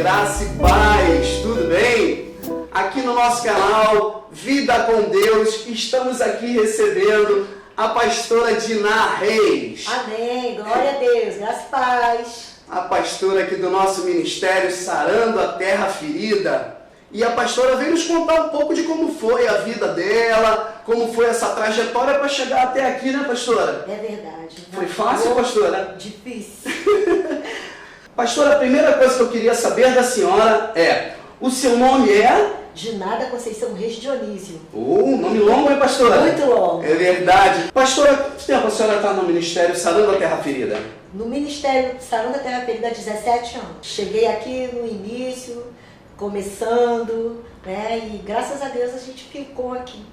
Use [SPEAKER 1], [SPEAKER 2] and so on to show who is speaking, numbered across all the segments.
[SPEAKER 1] graça e paz, tudo bem? Aqui no nosso canal Vida com Deus, estamos aqui recebendo a pastora Diná Reis.
[SPEAKER 2] Amém, glória a Deus, graça e paz.
[SPEAKER 1] A pastora aqui do nosso ministério Sarando a Terra Ferida. E a pastora veio nos contar um pouco de como foi a vida dela, como foi essa trajetória para chegar até aqui, né, pastora?
[SPEAKER 2] É verdade.
[SPEAKER 1] Foi fácil, pastora?
[SPEAKER 2] Difícil.
[SPEAKER 1] Pastora, a primeira coisa que eu queria saber da senhora é, o seu nome é?
[SPEAKER 2] Diná Conceição Reis Dionísio.
[SPEAKER 1] Nome longo, hein, pastora?
[SPEAKER 2] Muito longo.
[SPEAKER 1] É verdade. Pastora, quanto tempo a senhora está no Ministério Sarando a Terra Ferida?
[SPEAKER 2] No Ministério Sarando a Terra Ferida há 17 anos. Cheguei aqui no início, começando, né? E graças a Deus a gente ficou aqui.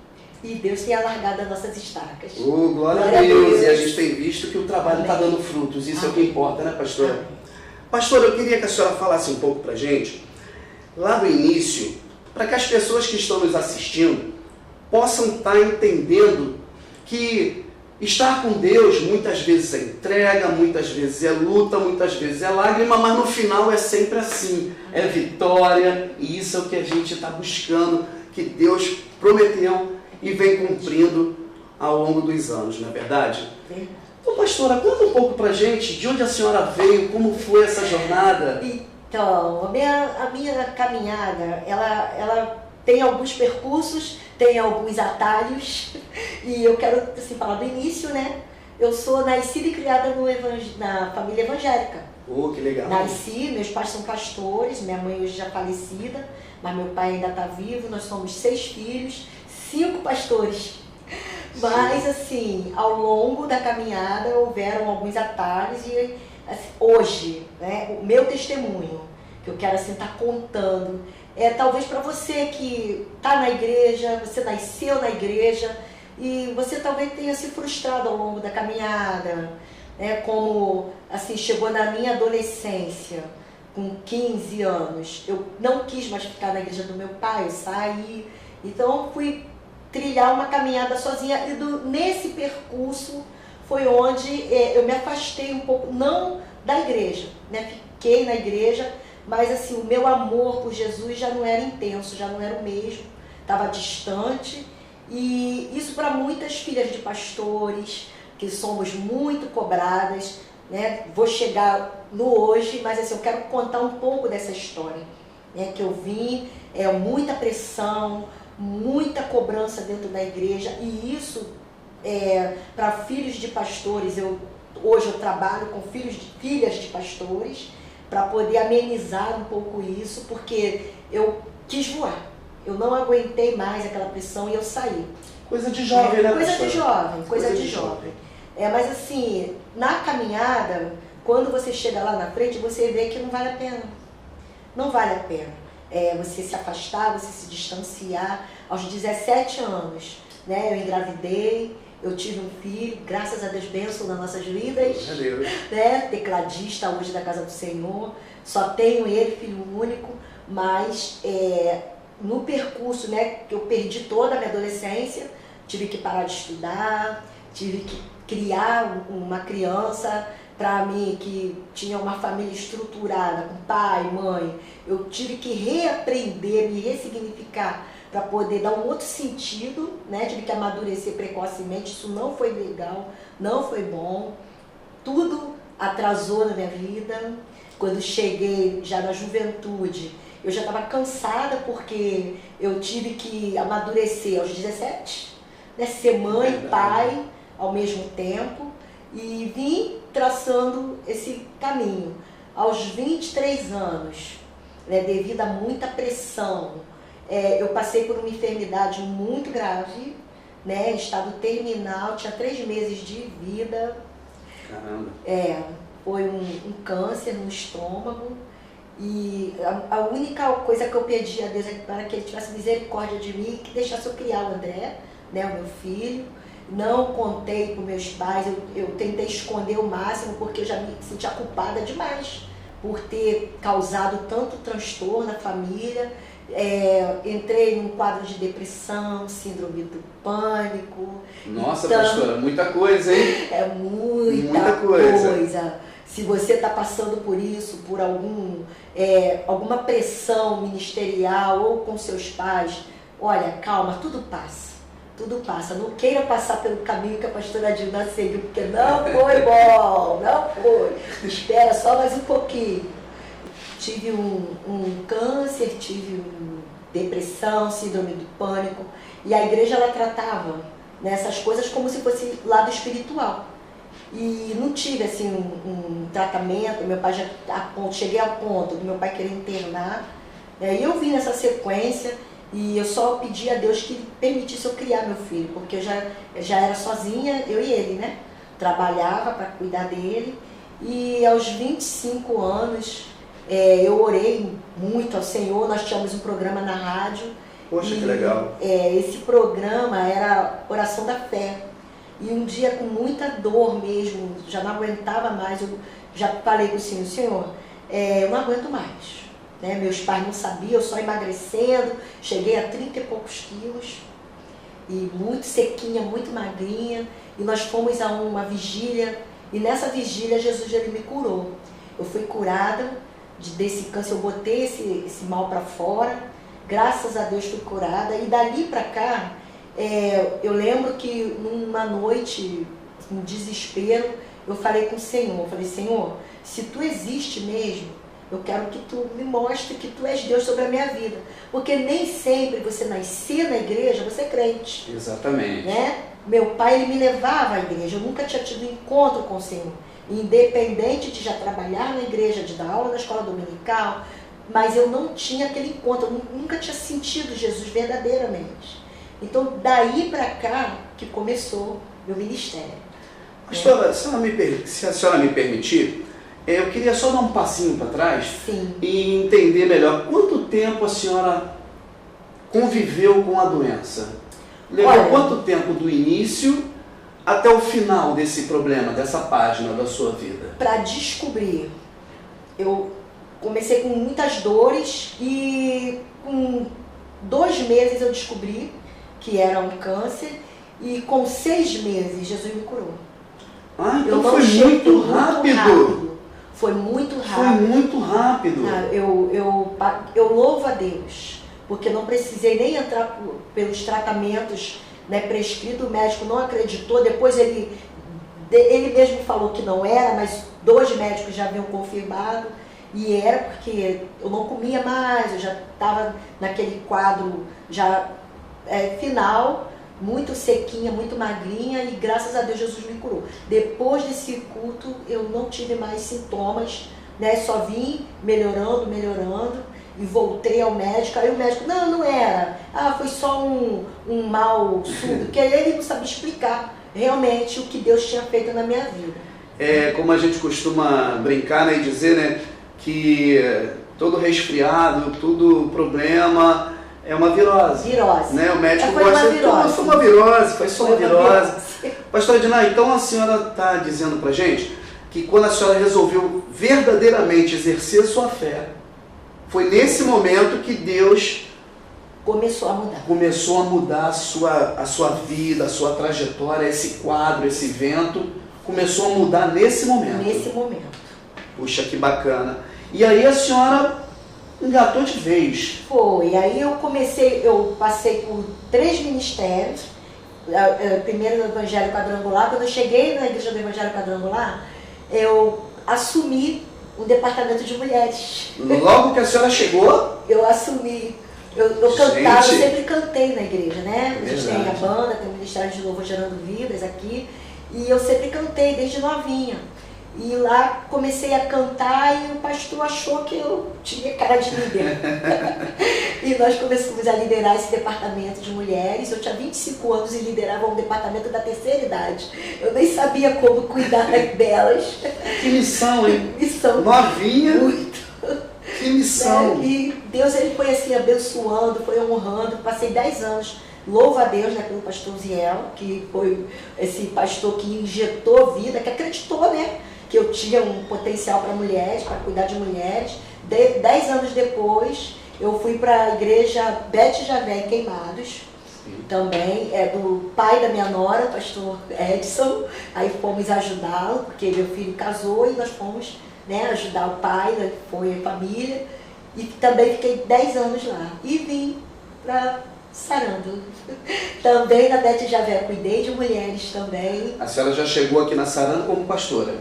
[SPEAKER 2] E Deus tem alargado as nossas estacas.
[SPEAKER 1] Glória a Deus. E a gente tem visto que o trabalho está dando frutos. Isso é o que importa, né, pastora?
[SPEAKER 2] Amém.
[SPEAKER 1] Pastora, eu queria que a senhora falasse um pouco pra gente, lá do início, para que as pessoas que estão nos assistindo possam estar entendendo que estar com Deus muitas vezes é entrega, muitas vezes é luta, muitas vezes é lágrima, mas no final é sempre assim, é vitória, e isso é o que a gente está buscando, que Deus prometeu e vem cumprindo ao longo dos anos, não é verdade? Então, pastora, conta um pouco pra gente de onde a senhora veio, como foi essa jornada.
[SPEAKER 2] Então, a minha caminhada, ela tem alguns percursos, tem alguns atalhos, e eu quero assim, falar do início, né? Eu sou nascida e criada na família evangélica.
[SPEAKER 1] Que legal.
[SPEAKER 2] Nasci, meus pais são pastores, minha mãe hoje já falecida, mas meu pai ainda está vivo, nós somos 6 filhos, 5 pastores. Mas assim, ao longo da caminhada houveram alguns atalhos e assim, hoje, né, o meu testemunho, que eu quero assim estar contando, talvez para você que está na igreja, você nasceu na igreja e você talvez tenha se frustrado ao longo da caminhada, né, como assim, chegou na minha adolescência, com 15 anos, eu não quis mais ficar na igreja do meu pai, eu saí, então eu fui trilhar uma caminhada sozinha e nesse percurso foi onde eu me afastei um pouco, não da igreja, né? Fiquei na igreja, mas assim, o meu amor por Jesus já não era intenso, já não era o mesmo, estava distante, e isso para muitas filhas de pastores, que somos muito cobradas, né? Vou chegar no hoje, mas assim, eu quero contar um pouco dessa história, né? Que eu vim, muita pressão, muita cobrança dentro da igreja, e isso para filhos de pastores, hoje eu trabalho com filhas de pastores, para poder amenizar um pouco isso, porque eu quis voar, eu não aguentei mais aquela pressão e eu saí.
[SPEAKER 1] Coisa de jovem, né?
[SPEAKER 2] Coisa de jovem. Mas assim, na caminhada, quando você chega lá na frente, você vê que não vale a pena. Não vale a pena. Você se afastar, você se distanciar. Aos 17 anos, né, eu engravidei, eu tive um filho, graças a Deus, bênção nas nossas vidas, né, tecladista hoje da Casa do Senhor, só tenho ele, filho único, mas no percurso, né, que eu perdi toda a minha adolescência, tive que parar de estudar, tive que criar uma criança. Para mim, que tinha uma família estruturada, com pai, mãe, eu tive que reaprender, me ressignificar para poder dar um outro sentido, né? Tive que amadurecer precocemente, isso não foi legal, não foi bom, tudo atrasou na minha vida. Quando cheguei já na juventude, eu já estava cansada porque eu tive que amadurecer aos 17, né? Ser mãe e pai ao mesmo tempo, e vim traçando esse caminho. Aos 23 anos, né, devido a muita pressão, eu passei por uma enfermidade muito grave, né, estado terminal, tinha 3 meses de vida.
[SPEAKER 1] Caramba.
[SPEAKER 2] Foi um câncer no estômago, e a única coisa que eu pedi a Deus é para que Ele tivesse misericórdia de mim, que deixasse eu criar o André, né, o meu filho. Não contei para meus pais, eu tentei esconder o máximo, porque eu já me sentia culpada demais por ter causado tanto transtorno na família. Entrei num quadro de depressão, síndrome do pânico.
[SPEAKER 1] Nossa,
[SPEAKER 2] então,
[SPEAKER 1] pastora, muita coisa, hein?
[SPEAKER 2] É muita coisa. Se você está passando por isso, por alguma pressão ministerial ou com seus pais, olha, calma, tudo passa. Tudo passa. Não queira passar pelo caminho que a pastora Dilma seguiu, porque não foi bom, não foi. Espera só mais um pouquinho. Tive um câncer, tive depressão, síndrome do pânico, e a igreja ela tratava nessas coisas como se fosse lado espiritual. E não tive assim um tratamento. Meu pai cheguei ao ponto do meu pai querer internar. E eu vim nessa sequência e eu só pedi a Deus que permitisse eu criar meu filho, porque eu já era sozinha, eu e ele, né? Trabalhava para cuidar dele, e aos 25 anos eu orei muito ao Senhor. Nós tínhamos um programa na rádio.
[SPEAKER 1] Poxa, que legal.
[SPEAKER 2] Esse programa era Oração da Fé. E um dia, com muita dor mesmo, já não aguentava mais, eu já falei com o Senhor, eu não aguento mais. Né? Meus pais não sabiam, eu só emagrecendo, cheguei a 30 e poucos quilos, e muito sequinha, muito magrinha, e nós fomos a uma vigília, e nessa vigília Jesus ele me curou. Eu fui curada desse câncer, eu botei esse mal para fora, graças a Deus fui curada, e dali para cá, eu lembro que numa noite, um desespero, eu falei com o Senhor, eu falei, Senhor, se tu existe mesmo, eu quero que tu me mostre que tu és Deus sobre a minha vida. Porque nem sempre você nascer na igreja, você é crente.
[SPEAKER 1] Exatamente.
[SPEAKER 2] Né? Meu pai, ele me levava à igreja, eu nunca tinha tido encontro com o Senhor. Independente de já trabalhar na igreja, de dar aula na escola dominical, mas eu não tinha aquele encontro, eu nunca tinha sentido Jesus verdadeiramente. Então, daí para cá que começou meu ministério.
[SPEAKER 1] Pastora, se a senhora me permitir, eu queria só dar um passinho para trás.
[SPEAKER 2] Sim.
[SPEAKER 1] E entender melhor quanto tempo a senhora conviveu com a doença. Levou quanto tempo do início até o final desse problema, dessa página da sua vida?
[SPEAKER 2] Para descobrir, eu comecei com muitas dores e com 2 meses eu descobri que era um câncer, e com 6 meses Jesus me curou.
[SPEAKER 1] Ah, então foi muito rápido.
[SPEAKER 2] Foi muito rápido.
[SPEAKER 1] Foi muito rápido.
[SPEAKER 2] Eu louvo a Deus, porque não precisei nem entrar pelos tratamentos, né, prescritos. O médico não acreditou. Depois ele mesmo falou que não era, mas 2 médicos já haviam confirmado. E era porque eu não comia mais, eu já estava naquele quadro já final, muito sequinha, muito magrinha, e graças a Deus Jesus me curou. Depois desse culto eu não tive mais sintomas, né? Só vim melhorando, e voltei ao médico. Aí o médico, não era, foi só um mal súbito, porque ele não sabia explicar realmente o que Deus tinha feito na minha vida.
[SPEAKER 1] Como a gente costuma brincar, né, e dizer, né, que todo resfriado, todo problema é uma virose.
[SPEAKER 2] Virose.
[SPEAKER 1] Né? O médico
[SPEAKER 2] foi
[SPEAKER 1] gosta
[SPEAKER 2] uma virose.
[SPEAKER 1] Foi uma virose, foi só uma virose. Pastora Diná, então a senhora está dizendo pra gente que quando a senhora resolveu verdadeiramente exercer a sua fé, foi nesse momento que Deus
[SPEAKER 2] começou a mudar.
[SPEAKER 1] Começou a mudar a sua vida, a sua trajetória, esse quadro, esse evento, começou a mudar nesse momento.
[SPEAKER 2] Nesse momento.
[SPEAKER 1] Puxa, que bacana. E aí a senhora engatou de vez.
[SPEAKER 2] Foi, aí eu passei por 3 ministérios. Primeiro no Evangelho Quadrangular. Quando eu cheguei na igreja do Evangelho Quadrangular, eu assumi um departamento de mulheres.
[SPEAKER 1] Logo que a senhora chegou?
[SPEAKER 2] Eu assumi. Eu cantava, eu sempre cantei na igreja, né? A gente tem a banda, tem o Ministério de Louvor Gerando Vidas aqui. E eu sempre cantei, desde novinha. E lá comecei a cantar e o pastor achou que eu tinha cara de líder. E nós começamos a liderar esse departamento de mulheres. Eu tinha 25 anos e liderava um departamento da terceira idade. Eu nem sabia como cuidar delas.
[SPEAKER 1] Que missão, hein?
[SPEAKER 2] Missão.
[SPEAKER 1] Novinha.
[SPEAKER 2] Muito.
[SPEAKER 1] Que missão.
[SPEAKER 2] E Deus, ele foi assim abençoando, foi honrando. Passei 10 anos. Louvo a Deus, né, pelo pastor Ziel, que foi esse pastor que injetou vida, que acreditou, né? que eu tinha um potencial para mulheres, para cuidar de mulheres. 10 anos depois, eu fui para a igreja Bete Javé em Queimados, também é do pai da minha nora, pastor Edson. Aí fomos ajudá-lo, porque meu filho casou e nós fomos, né, ajudar o pai, né, foi a família. E também fiquei 10 anos lá. E vim para Sarando. Também na Bete Javé, cuidei de mulheres também.
[SPEAKER 1] A senhora já chegou aqui na Sarando como pastora?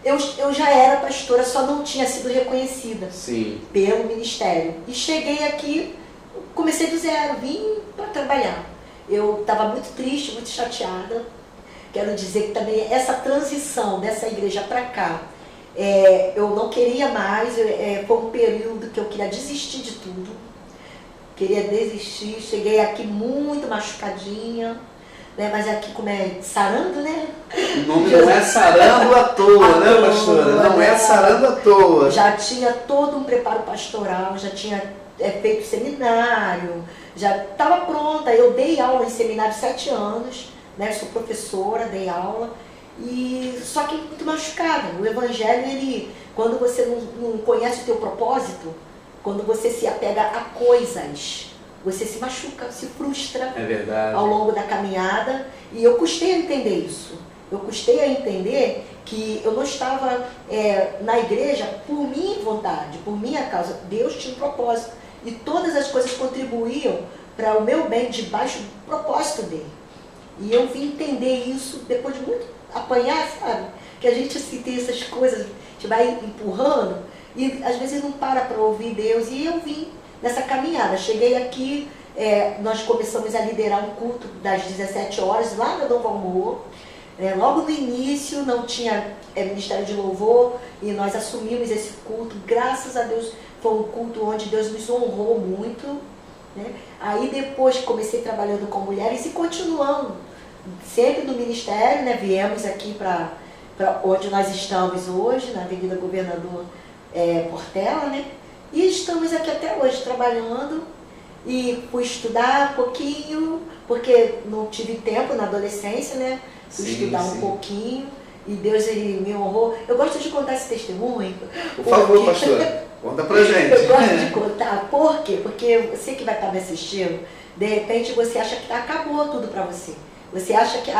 [SPEAKER 2] Eu já era pastora, só não tinha sido reconhecida.
[SPEAKER 1] Sim.
[SPEAKER 2] Pelo ministério. E cheguei aqui, comecei do zero, vim para trabalhar. Eu estava muito triste, muito chateada. Quero dizer que também essa transição dessa igreja para cá, eu não queria mais, foi um período que eu queria desistir de tudo. Queria desistir, cheguei aqui muito machucadinha, né? Mas aqui como é sarando, né?
[SPEAKER 1] O nome não é sarando à toa, né, pastora? Não é sarando à toa.
[SPEAKER 2] Já tinha todo um preparo pastoral, já tinha feito seminário, já estava pronta. Eu dei aula em seminário 7 anos, né? Sou professora, dei aula. E só que muito machucada. O evangelho, ele, quando você não conhece o teu propósito, quando você se apega a coisas, você se machuca, se frustra.
[SPEAKER 1] É verdade.
[SPEAKER 2] Ao longo da caminhada. E eu custei a entender isso. Eu custei a entender que eu não estava na igreja por minha vontade, por minha causa. Deus tinha um propósito. E todas as coisas contribuíam para o meu bem debaixo do propósito dele. E eu vim entender isso depois de muito apanhar, sabe? Que a gente assim, tem essas coisas, a gente vai empurrando e às vezes não para ouvir Deus. E eu vim nessa caminhada. Cheguei aqui, nós começamos a liderar um culto das 17 horas lá na Dom Valmor. Logo no início não tinha Ministério de Louvor e nós assumimos esse culto. Graças a Deus foi um culto onde Deus nos honrou muito, né? Aí depois comecei trabalhando com mulheres e continuando, sempre no ministério, né? Viemos aqui para onde nós estamos hoje, na Avenida Governador Portela, né? E estamos aqui até hoje trabalhando. E fui estudar um pouquinho, porque não tive tempo na adolescência, né? Fui estudar um pouquinho e Deus, ele me honrou. Eu gosto de contar esse testemunho.
[SPEAKER 1] Por favor, pastora, conta pra gente.
[SPEAKER 2] Eu gosto de contar. Por quê? Porque você que vai estar me assistindo, de repente você acha que acabou tudo pra você. Você acha que,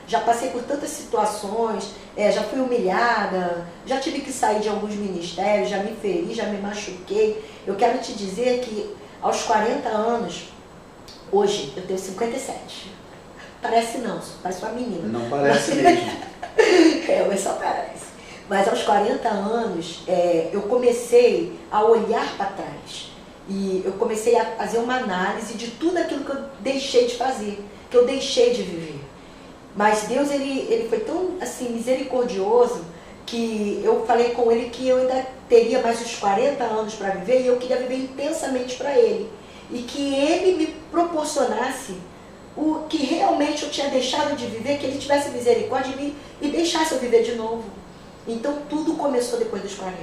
[SPEAKER 2] já passei por tantas situações, já fui humilhada, já tive que sair de alguns ministérios, já me feri, já me machuquei. Eu quero te dizer que aos 40 anos, hoje eu tenho 57. Parece não, parece uma menina.
[SPEAKER 1] Não parece mesmo.
[SPEAKER 2] Mas só parece. Mas aos 40 anos, eu comecei a olhar para trás. E eu comecei a fazer uma análise de tudo aquilo que eu deixei de fazer, que eu deixei de viver. Mas Deus, ele foi tão assim, misericordioso, que eu falei com ele que eu ainda teria mais uns 40 anos para viver e eu queria viver intensamente para ele. E que ele me proporcionasse o que realmente eu tinha deixado de viver, que ele tivesse misericórdia de mim e deixasse eu viver de novo. Então tudo começou depois dos 40.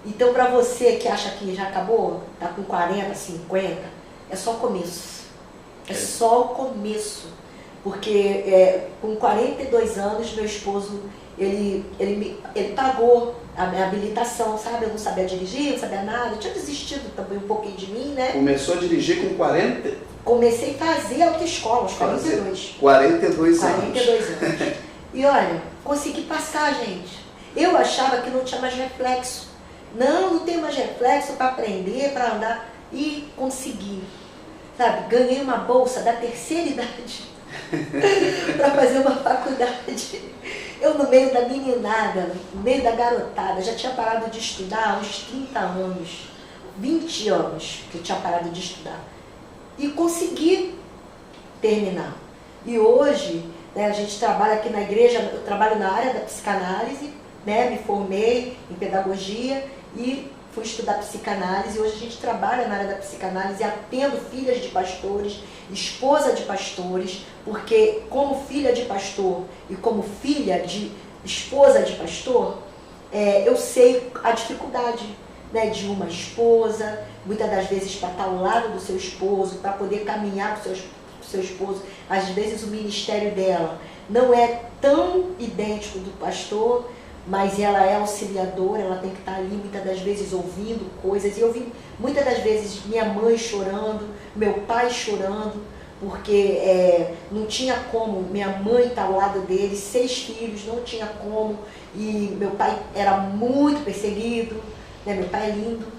[SPEAKER 2] Então para você que acha que já acabou, está com 40, 50, é só o começo. É só o começo. Porque com 42 anos, meu esposo, ele pagou a minha habilitação, sabe? Eu não sabia dirigir, não sabia nada, eu tinha desistido também um pouquinho de mim, né?
[SPEAKER 1] Começou a dirigir com 40?
[SPEAKER 2] Comecei a fazer autoescola aos 42.
[SPEAKER 1] 42 anos.
[SPEAKER 2] 42 anos. E olha, consegui passar, gente. Eu achava que não tinha mais reflexo. Não tem mais reflexo para aprender, para andar. E consegui. Sabe, ganhei uma bolsa da terceira idade para fazer uma faculdade. Eu, no meio da meninada, no meio da garotada, já tinha parado de estudar há uns 30 anos, 20 anos que eu tinha parado de estudar. E consegui terminar. E hoje, né, a gente trabalha aqui na igreja, eu trabalho na área da psicanálise, né, me formei em pedagogia e fui estudar psicanálise. Hoje a gente trabalha na área da psicanálise, atendo filhas de pastores, esposa de pastores, porque como filha de pastor e como filha de esposa de pastor, eu sei a dificuldade, né, de uma esposa, muitas das vezes para estar ao lado do seu esposo, para poder caminhar com o seu esposo. Às vezes o ministério dela não é tão idêntico do pastor, mas ela é auxiliadora, ela tem que estar ali muitas das vezes ouvindo coisas. E eu vi muitas das vezes minha mãe chorando, meu pai chorando, porque não tinha como, minha mãe está ao lado dele, 6 filhos, não tinha como, e meu pai era muito perseguido, né? Meu pai é lindo.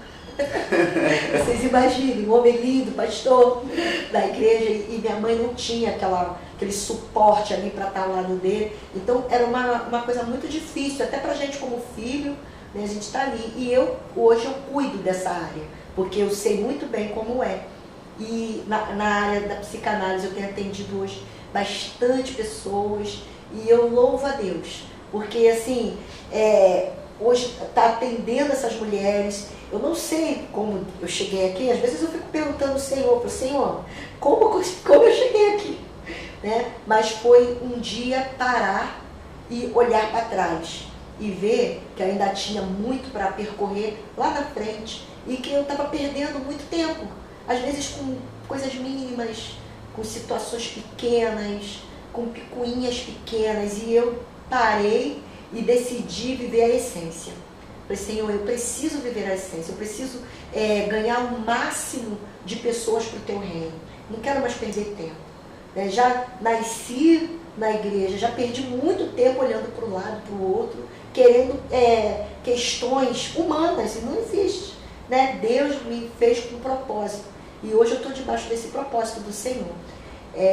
[SPEAKER 2] Vocês imaginem, um homem lindo, pastor da igreja, e minha mãe não tinha aquele suporte ali para estar ao lado dele. Então era uma coisa muito difícil, até para a gente como filho, né, a gente está ali. E hoje eu cuido dessa área, porque eu sei muito bem como é. E na área da psicanálise eu tenho atendido hoje bastante pessoas, e eu louvo a Deus, porque assim, hoje está atendendo essas mulheres. Eu não sei como eu cheguei aqui, às vezes eu fico perguntando ao Senhor, como eu cheguei aqui? Né? Mas foi um dia parar e olhar para trás e ver que ainda tinha muito para percorrer lá na frente e que eu estava perdendo muito tempo, às vezes com coisas mínimas, com situações pequenas, com picuinhas pequenas, e eu parei e decidi viver a essência. Falei, Senhor, eu preciso viver a essência, eu preciso ganhar o máximo de pessoas para o teu reino. Não quero mais perder tempo. Já nasci na igreja, já perdi muito tempo olhando para um lado, para o outro, querendo questões humanas, e não existe. Né? Deus me fez com um propósito, e hoje eu estou debaixo desse propósito do Senhor.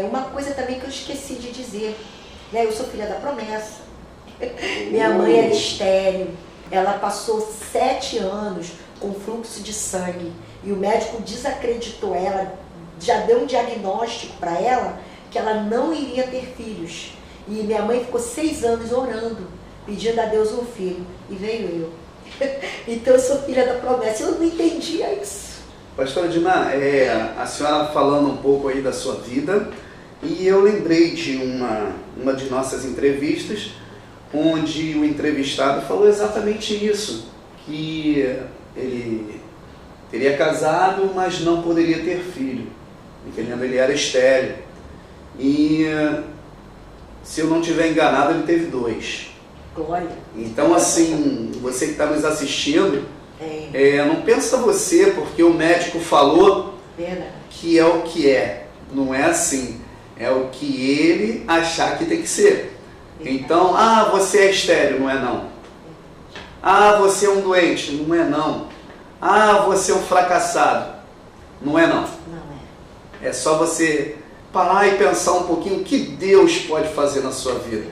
[SPEAKER 2] Uma coisa também que eu esqueci de dizer, né? Eu sou filha da promessa, minha mãe era estéril. Ela passou 7 anos com fluxo de sangue e o médico desacreditou ela, já deu um diagnóstico para ela que ela não iria ter filhos. E minha mãe ficou 6 anos orando, pedindo a Deus um filho, e veio eu. Então eu sou filha da promessa, eu não entendia isso.
[SPEAKER 1] Pastora Edmar, a senhora falando um pouco aí da sua vida, e eu lembrei de uma de nossas entrevistas, onde o entrevistado falou exatamente isso, que ele teria casado, mas não poderia ter filho, entendendo? Ele era estéril. E, se eu não estiver enganado, ele teve 2.
[SPEAKER 2] Glória.
[SPEAKER 1] Então, assim, você que está nos assistindo, não pensa você, porque o médico falou que é o que é. Não é assim. É o que ele achar que tem que ser. Então, você é estéril, não é não. Você é um doente, não é não. Você é um fracassado, não é não.
[SPEAKER 2] Não é.
[SPEAKER 1] É só você parar e pensar um pouquinho o que Deus pode fazer na sua vida.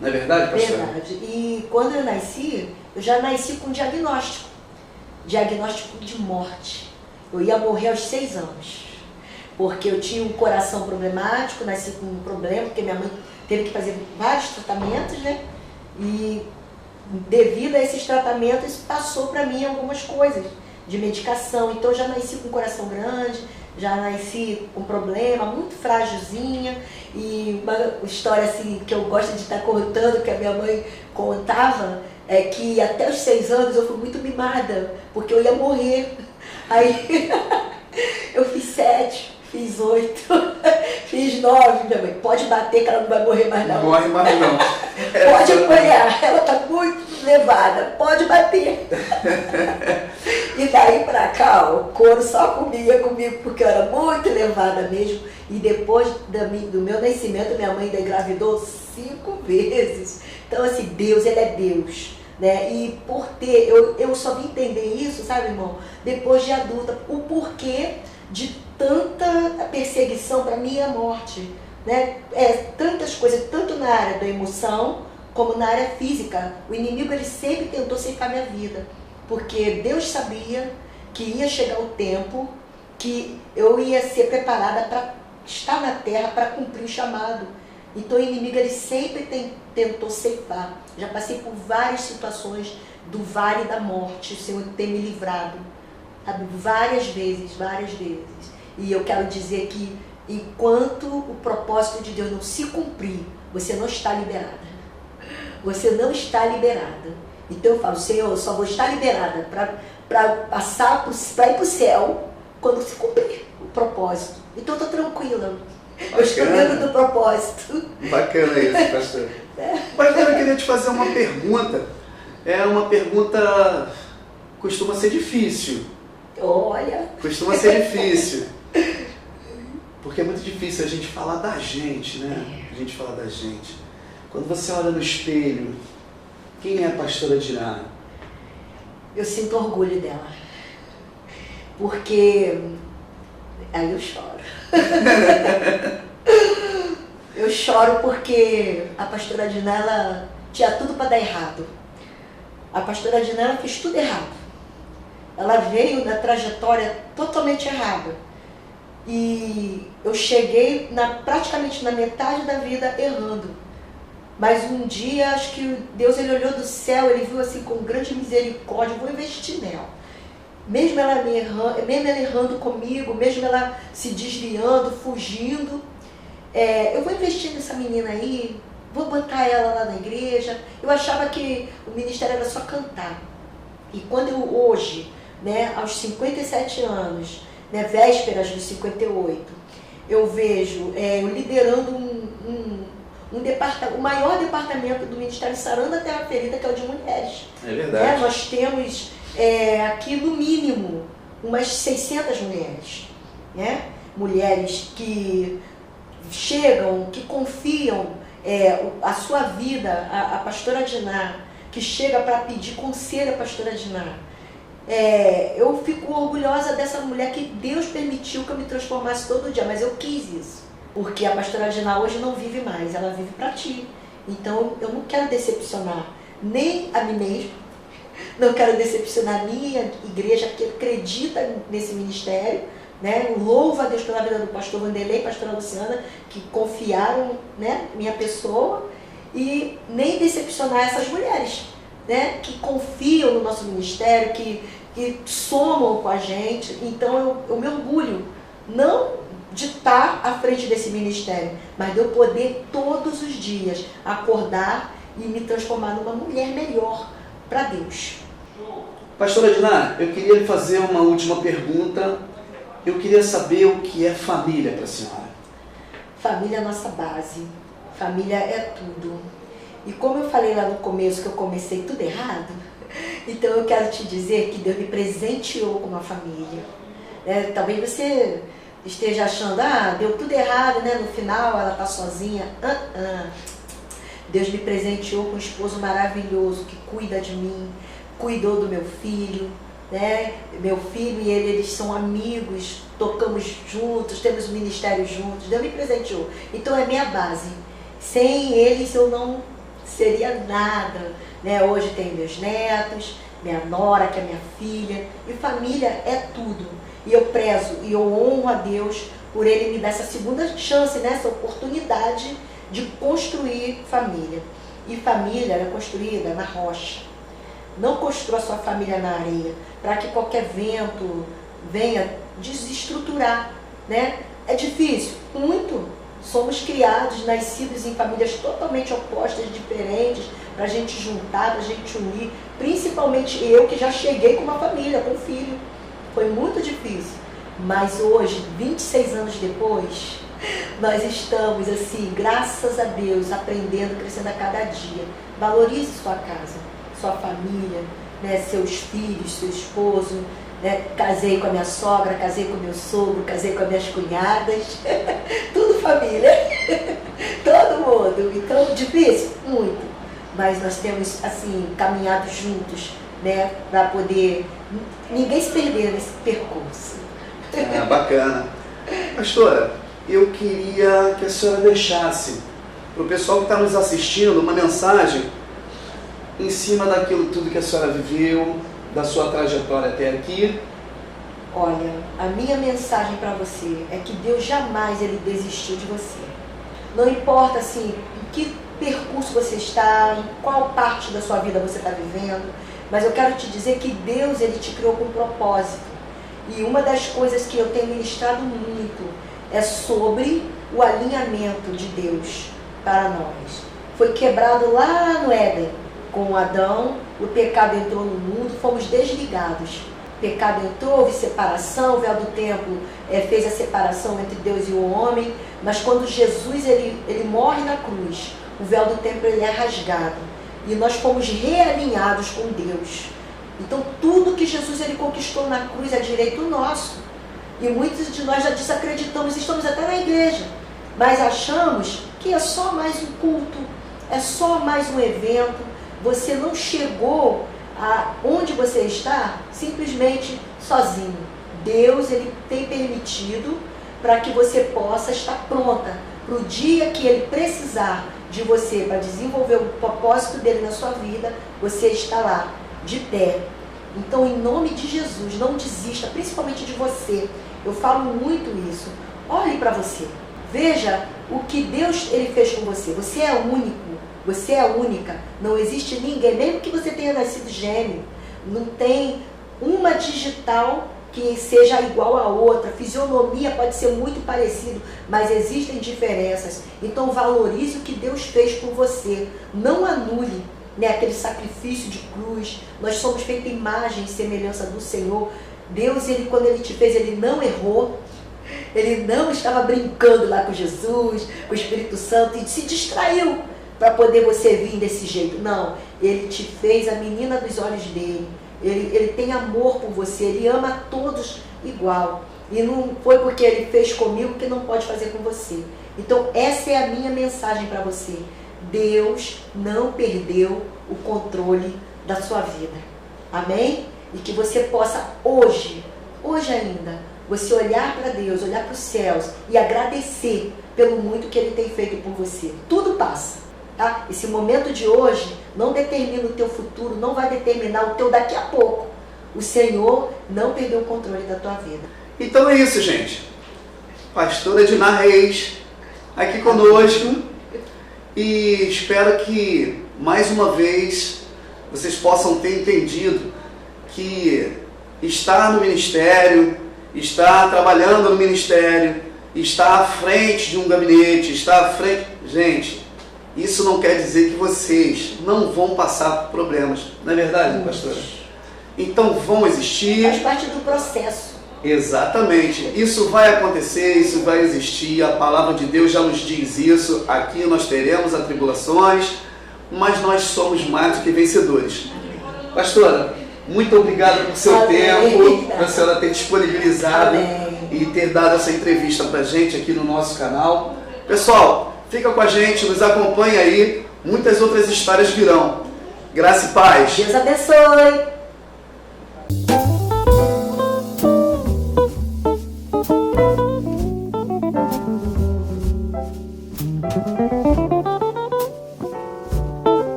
[SPEAKER 1] Não é verdade, pastor?
[SPEAKER 2] Verdade. E quando eu nasci, eu já nasci com diagnóstico de morte. Eu ia morrer aos 6 anos, porque eu tinha um coração problemático, nasci com um problema, porque minha mãe teve que fazer vários tratamentos, né? E devido a esses tratamentos, passou para mim algumas coisas de medicação. Então eu já nasci com um coração grande, já nasci com problema, muito frágilzinha. E uma história assim que eu gosto de estar contando, que a minha mãe contava, é que até os 6 anos eu fui muito mimada, porque eu ia morrer. Aí eu fiz 7. Fiz 8, fiz 9, minha mãe, pode bater que ela não vai morrer mais não.
[SPEAKER 1] Não morre mais não.
[SPEAKER 2] Pode apanhar, ela está muito levada, pode bater. E daí pra cá, o couro só comia comigo, porque eu era muito levada mesmo. E depois do meu nascimento, minha mãe ainda engravidou 5 vezes. Então assim, Deus, Ele é Deus. Né? E por ter, eu só vim entender isso, sabe, irmão, depois de adulta, o porquê de tanta perseguição para mim é a morte, né? Tantas coisas, tanto na área da emoção como na área física. O inimigo, ele sempre tentou ceifar minha vida, porque Deus sabia que ia chegar o tempo que eu ia ser preparada para estar na terra, para cumprir o chamado. Então o inimigo, ele sempre tentou ceifar. Já passei por várias situações do vale da morte, o Senhor tem me livrado, sabe? Várias vezes. E eu quero dizer que enquanto o propósito de Deus não se cumprir, você não está liberada. Você não está liberada. Então eu falo, Senhor, eu só vou estar liberada para passar, para ir para o céu quando se cumprir o propósito. Então eu estou tranquila.
[SPEAKER 1] Bacana.
[SPEAKER 2] Eu estou dentro do propósito.
[SPEAKER 1] Bacana isso, pastor. Pastor, eu queria te fazer uma pergunta. é uma pergunta, costuma ser difícil.
[SPEAKER 2] Olha.
[SPEAKER 1] Costuma ser difícil. Porque é muito difícil a gente falar da gente, né? A gente falar da gente. Quando você olha no espelho, quem é a pastora Diná?
[SPEAKER 2] Eu sinto orgulho dela. Porque... aí eu choro. Eu choro porque a pastora Diná, ela tinha tudo para dar errado. A pastora Diná, ela fez tudo errado. Ela veio da trajetória totalmente errada. E eu cheguei praticamente na metade da vida errando. Mas um dia, acho que Deus, ele olhou do céu, ele viu assim com grande misericórdia, eu vou investir nela. Mesmo ela errando comigo, mesmo ela se desviando, fugindo, eu vou investir nessa menina aí, vou botar ela lá na igreja. Eu achava que o ministério era só cantar. E quando eu hoje, né, aos 57 anos, né, vésperas dos 58, eu vejo eu liderando o maior departamento do Ministério Sarando a Terra Ferida, que é o de mulheres.
[SPEAKER 1] É verdade.
[SPEAKER 2] Nós temos aqui no mínimo umas 600 mulheres, né? Mulheres que chegam, que confiam a sua vida à pastora Diná, que chega para pedir conselho à pastora Diná. Eu fico orgulhosa dessa mulher que Deus permitiu que eu me transformasse todo dia, mas eu quis isso. Porque a pastora Diná hoje não vive mais, ela vive para ti. Então eu não quero decepcionar nem a mim mesma, não quero decepcionar a minha igreja, que acredita nesse ministério, né? Louvo a Deus pela vida do pastor Vanderlei e pastora Luciana, que confiaram, né, minha pessoa, e nem decepcionar essas mulheres, né, que confiam no nosso ministério, que somam com a gente. Então eu me orgulho, não de estar à frente desse ministério, mas de eu poder todos os dias acordar e me transformar numa mulher melhor para Deus.
[SPEAKER 1] Pastora Diná, eu queria lhe fazer uma última pergunta. Eu queria saber o que é família para a senhora.
[SPEAKER 2] Família é a nossa base. Família é tudo. E como eu falei lá no começo que eu comecei tudo errado, então eu quero te dizer que Deus me presenteou com uma família. Talvez você esteja achando, deu tudo errado, né? No final ela está sozinha. Deus me presenteou com um esposo maravilhoso que cuida de mim, cuidou do meu filho, né? Meu filho e eles são amigos, tocamos juntos, temos um ministério juntos. Deus me presenteou. Então é minha base. Sem eles eu não seria nada, né? Hoje tenho meus netos, minha nora, que é minha filha, e família é tudo. E eu prezo e eu honro a Deus por Ele me dar essa segunda chance, né? Essa oportunidade de construir família. E família é construída na rocha. Não construa sua família na areia, para que qualquer vento venha desestruturar, né? É difícil, muito. Somos criados, nascidos em famílias totalmente opostas, diferentes, para a gente juntar, para a gente unir. Principalmente eu, que já cheguei com uma família, com um filho. Foi muito difícil. Mas hoje, 26 anos depois, nós estamos, assim, graças a Deus, aprendendo, crescendo a cada dia. Valorize sua casa, sua família, né, seus filhos, seu esposo. Né? Casei com a minha sogra, casei com o meu sogro, casei com as minhas cunhadas. Tudo família. Todo mundo. Então, difícil? Muito. Mas nós temos, assim, caminhado juntos, né, para poder ninguém se perder nesse percurso.
[SPEAKER 1] Bacana. Pastora, eu queria que a senhora deixasse para o pessoal que está nos assistindo uma mensagem em cima daquilo tudo que a senhora viveu, da sua trajetória até aqui.
[SPEAKER 2] Olha, a minha mensagem para você é que Deus jamais ele desistiu de você. Não importa assim, em que percurso você está, em qual parte da sua vida você está vivendo, mas eu quero te dizer que Deus ele te criou com um propósito. E uma das coisas que eu tenho ministrado muito é sobre o alinhamento de Deus para nós. Foi quebrado lá no Éden com Adão, o pecado entrou no mundo, fomos desligados. O pecado entrou, houve separação, o véu do templo fez a separação entre Deus e o homem, mas quando Jesus ele morre na cruz, o véu do templo ele é rasgado. e nós fomos realinhados com Deus. Então tudo que Jesus ele conquistou na cruz é direito nosso. E muitos de nós já desacreditamos, estamos até na igreja, mas achamos que é só mais um culto, é só mais um evento. Você não chegou aonde você está simplesmente sozinho. Deus ele tem permitido para que você possa estar pronta para o dia que Ele precisar de você para desenvolver o propósito dele na sua vida, você está lá, de pé. Então, em nome de Jesus, não desista, principalmente de você. Eu falo muito isso. Olhe para você. Veja o que Deus ele fez com você. Você é único, você é única. Não existe ninguém, mesmo que você tenha nascido gêmeo, não tem uma digital que seja igual a outra. A fisionomia pode ser muito parecido, mas existem diferenças. Então valorize o que Deus fez por você. Não anule, né, aquele sacrifício de cruz. Nós somos feitos imagem e semelhança do Senhor. Deus, ele, quando Ele te fez, Ele não errou. Ele não estava brincando lá com Jesus, com o Espírito Santo, e se distraiu para poder você vir desse jeito. Não, Ele te fez a menina dos olhos dele. Ele tem amor por você, Ele ama a todos igual. E não foi porque Ele fez comigo que não pode fazer com você. Então essa é a minha mensagem para você. Deus não perdeu o controle da sua vida. Amém? E que você possa hoje ainda, você olhar para Deus, olhar para os céus e agradecer pelo muito que Ele tem feito por você. Tudo passa. Tá? Esse momento de hoje não determina o teu futuro, não vai determinar o teu daqui a pouco. O Senhor não perdeu o controle da tua vida.
[SPEAKER 1] Então é isso, gente. Pastora Edna Reis aqui conosco, e espero que mais uma vez vocês possam ter entendido que estar no ministério, estar trabalhando no ministério, estar à frente de um gabinete, estar à frente... Gente, isso não quer dizer que vocês não vão passar por problemas. Não é verdade, pastora? Então vão existir.
[SPEAKER 2] Faz parte do processo.
[SPEAKER 1] Exatamente. Isso vai acontecer, isso vai existir. A palavra de Deus já nos diz isso. Aqui nós teremos atribulações, mas nós somos mais do que vencedores. Pastora, muito obrigado por seu tempo, por a senhora ter disponibilizado e ter dado essa entrevista pra gente aqui no nosso canal. Pessoal, fica com a gente, nos acompanha aí, muitas outras histórias virão. Graça e paz.
[SPEAKER 2] Deus abençoe.